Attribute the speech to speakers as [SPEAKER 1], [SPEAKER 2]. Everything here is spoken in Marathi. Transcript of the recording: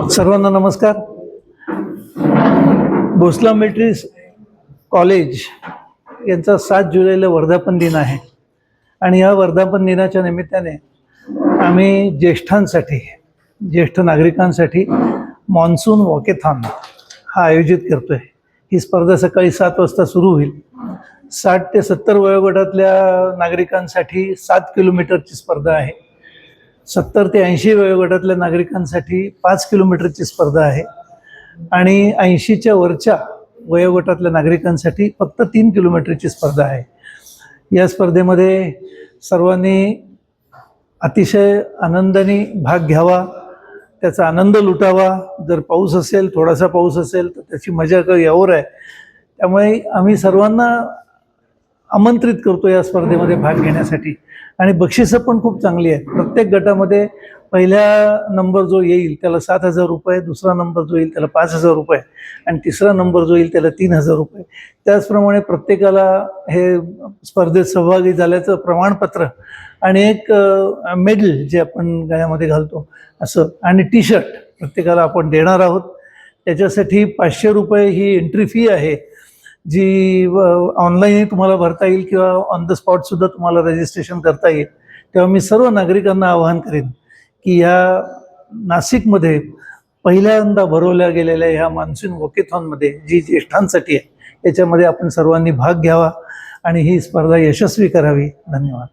[SPEAKER 1] सर्वांना नमस्कार। भोसले मिलिटरी कॉलेज यांचा 7 जुलैला वर्धापन दिन आहे आणि या वर्धापन दिनाच्या निमित्ताने आम्ही ज्येष्ठ नागरिकांसाठी मॉन्सून वॉकेथॉन हा आयोजित करतोय। ही स्पर्धा सकाळी 7 वाजता सुरू होईल। 60 ते 70 वयोगटातल्या नागरिकांसाठी 7 किलोमीटरची स्पर्धा आहे। 70 ते 80 वयोगटातल्या नागरिकांसाठी 5 किलोमीटरची स्पर्धा आहे आणि 80च्या वरच्या वयोगटातल्या नागरिकांसाठी फक्त 3 किलोमीटरची स्पर्धा आहे। या स्पर्धेमध्ये सर्वांनी अतिशय आनंदाने भाग घ्यावा, त्याचा आनंद लुटावा। जर पाऊस असेल, थोडासा पाऊस असेल तर त्याची मजा यावर आहे। त्यामुळे आम्ही सर्वांना आमंत्रित करतो या स्पर्धेमध्ये भाग घेण्यासाठी आणि बक्षिसं पण खूप चांगली आहेत। प्रत्येक गटामध्ये पहिला नंबर जो येईल त्याला 7,000 रुपये, दुसरा नंबर जो येईल त्याला 5,000 रुपये आणि तिसरा नंबर जो येईल त्याला 3,000 रुपये। त्याचप्रमाणे प्रत्येकाला हे स्पर्धेत सहभागी झाल्याचं प्रमाणपत्र आणि एक मेडल जे आपण गळ्यामध्ये घालतो असं आणि टी शर्ट प्रत्येकाला आपण देणार आहोत। त्याच्यासाठी 500 रुपये ही एंट्री फी आहे, जी ऑनलाईनही तुम्हाला भरता येईल किंवा ऑन द स्पॉट सुद्धा तुम्हाला रजिस्ट्रेशन करता येईल। तेव्हा मी सर्व नागरिकांना आवाहन करेन की ह्या नाशिकमध्ये पहिल्यांदा भरवल्या गेलेल्या ह्या मान्सून वॉकेथॉनमध्ये जी ज्येष्ठांसाठी आहे याच्यामध्ये आपण सर्वांनी भाग घ्यावा आणि ही स्पर्धा यशस्वी करावी। धन्यवाद।